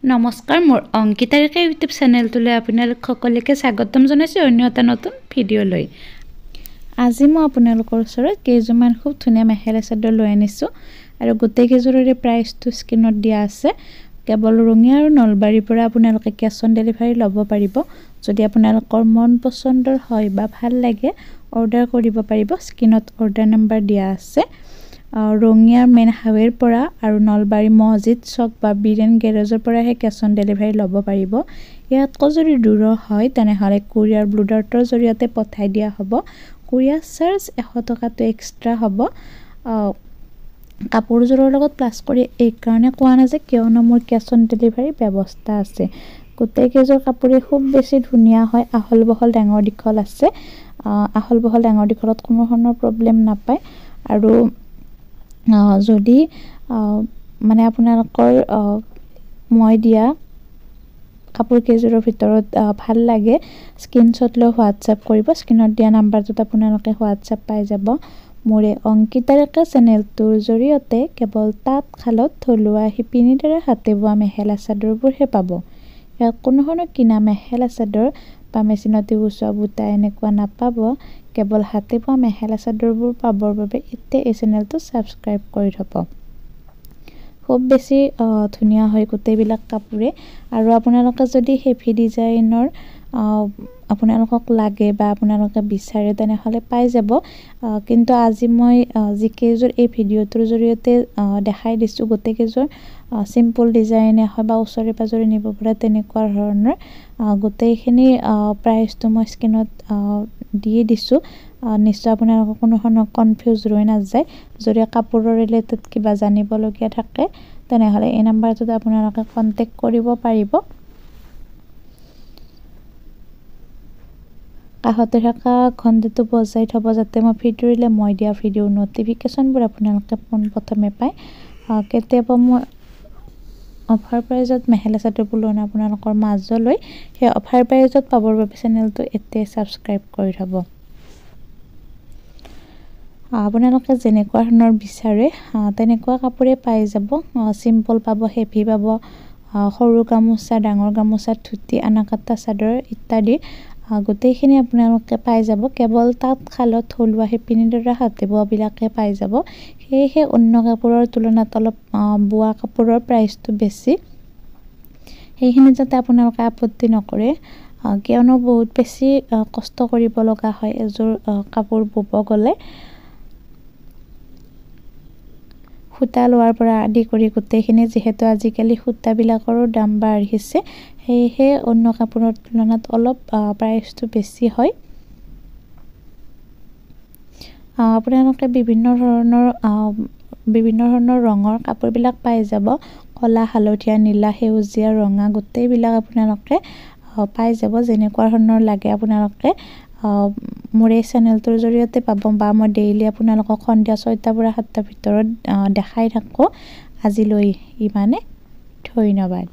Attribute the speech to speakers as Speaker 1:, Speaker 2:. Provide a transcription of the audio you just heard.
Speaker 1: নমস্কাৰ, মোৰ অংকিতাৰিকা ইউটিউব চেনেলটোলৈ আপোনালোক সকলোকে স্বাগতম জনাইছোঁ অন্য এটা নতুন ভিডিঅ'লৈ। আজি মই আপোনালোকৰ ওচৰত কেইযোৰমান খুব ধুনীয়া মেখেলা চাদৰ লৈ আনিছোঁ আৰু গোটেইকেইযোৰৰে প্ৰাইচটো স্ক্ৰীনত দিয়া আছে। কেৱল ৰঙিয়া আৰু নলবাৰীৰ পৰা আপোনালোকে কেছ অন ডেলিভাৰী ল'ব পাৰিব। যদি আপোনালোকৰ মন পচন্দৰ হয় বা ভাল লাগে অৰ্ডাৰ কৰিব পাৰিব। স্ক্ৰীনত অৰ্ডাৰ নম্বৰ দিয়া আছে। ৰঙিয়াৰ মেইন হাইৱেৰ পৰা আৰু নলবাৰী মছজিদ চক বা বীৰেন গেৰেজৰ পৰাহে কেছ অন ডেলিভাৰী ল'ব পাৰিব। ইয়াতকৈ যদি দূৰৰ হয় তেনেহ'লে কুৰিয়াৰ ব্লু ডাৰ্টৰ জৰিয়তে পঠাই দিয়া হ'ব। কুৰিয়াৰ চাৰ্জ 100 টকাটো এক্সট্ৰা হ'ব। কাপোৰযোৰৰ লগত প্লাছ কৰি এইকাৰণে কোৱা নাযায় কিয়নো মোৰ কেছ অন ডেলিভাৰী ব্যৱস্থা আছে। গোটেইকেইযোৰ কাপোৰে খুব বেছি ধুনীয়া হয়। আহল বহল ডাঙৰ দীঘল আছে। আহল বহল ডাঙৰ দীঘলত কোনো ধৰণৰ প্ৰব্লেম নাপায়। আৰু যদি মানে আপোনালোকৰ মই দিয়া কাপোৰকেইযোৰৰ ভিতৰত ভাল লাগে স্ক্ৰীনশ্বট লৈ হোৱাটছআপ কৰিব। স্ক্ৰীনত দিয়া নাম্বাৰটোত আপোনালোকে হোৱাটছআপ পাই যাব। মোৰে অংকিতাৰিকা চেনেলটোৰ জৰিয়তে কেৱল তাঁতশালত থলুৱা শিপিনীৰ দ্বাৰা হাতে বোৱা মেখেলা চাদৰবোৰহে পাব। ইয়াত কোনো ধৰণৰ কিনা মেখেলা চাদৰ বা মেচিনতে গুচোৱা বুটা এনেকুৱা নাপাব। কেৱল হাতে বোৱা মেখেলা চাদৰবোৰ পাবৰ বাবে এতিয়া এই চেনেলটো ছাবস্ক্ৰাইব কৰি থ'ব। খুব বেছি ধুনীয়া হয় গোটেইবিলাক কাপোৰে। আৰু আপোনালোকে যদি হেভি ডিজাইনৰ আপোনালোকক লাগে বা আপোনালোকে বিচাৰে তেনেহ'লে পাই যাব। কিন্তু আজি মই যিকেইযোৰ এই ভিডিঅ'টোৰ জৰিয়তে দেখাই দিছোঁ গোটেইকেইযোৰ চিম্পল ডিজাইনে হয় বা ওচৰে পাজৰে নিব পৰা তেনেকুৱা ধৰণৰ। গোটেইখিনি প্ৰাইচটো মই স্ক্ৰীনত দিয়ে দিছোঁ। নিশ্চয় আপোনালোকৰ কোনো ধৰণৰ কনফিউজ ৰৈ নাযায়। যদি কাপোৰৰ ৰিলেটেড কিবা জানিবলগীয়া থাকে তেনেহ'লে এই নাম্বাৰটোত আপোনালোকে কণ্টেক্ট কৰিব পাৰিব। কাষতে থকা ঘণ্টাটো বজাই থ'ব যাতে মই ভিডিঅ' দিলে মই দিয়া ভিডিঅ'ৰ ন'টিফিকেশ্যনবোৰ আপোনালোকে পোনপ্ৰথমে পায়। কেতিয়াবা মই অফাৰ প্ৰাইজত মেখেলা চাদৰবোৰ লওঁ আপোনালোকৰ মাজলৈ। সেই অফাৰ প্ৰাইজত পাবৰ বাবে চেনেলটো এতিয়াই ছাবস্ক্ৰাইব কৰি থ'ব। আপোনালোকে যেনেকুৱা ধৰণৰ বিচাৰে তেনেকুৱা কাপোৰে পাই যাব। চিম্পল পাব, হেভি পাব, সৰু গামোচা, ডাঙৰ গামোচা, ধুতি, আনাকাটা চাদৰ ইত্যাদি গোটেইখিনি আপোনালোকে পাই যাব। কেৱল তাঁতশালত থলুৱা শিপিনীৰ দ্বাৰা হাতে বোৱাবিলাকে পাই যাব। সেয়েহে অন্য কাপোৰৰ তুলনাত অলপ বোৱা কাপোৰৰ প্ৰাইচটো বেছি। সেইখিনি যাতে আপোনালোকে আপত্তি নকৰে কিয়নো বহুত বেছি কষ্ট কৰিব লগা হয় এযোৰ কাপোৰ বব গ'লে। সূতা লোৱাৰ পৰা আদি কৰি গোটেইখিনি যিহেতু আজিকালি সূতাবিলাকৰো দাম বাঢ়িছে সেয়েহে অন্য কাপোৰৰ তুলনাত অলপ প্ৰাইচটো বেছি হয়। আপোনালোকে বিভিন্ন ধৰণৰ ৰঙৰ কাপোৰবিলাক পাই যাব। কলা, হালধীয়া, নীলা, সেউজীয়া, ৰঙা গোটেইবিলাক আপোনালোকে পাই যাব। যেনেকুৱা ধৰণৰ লাগে আপোনালোকে মোৰ এই চেনেলটোৰ জৰিয়তে পাব বা মই ডেইলি আপোনালোকক সন্ধিয়া 6টাৰ পৰা 7টাৰ ভিতৰত দেখাই থাকোঁ। আজিলৈ ইমানে, ধন্যবাদ।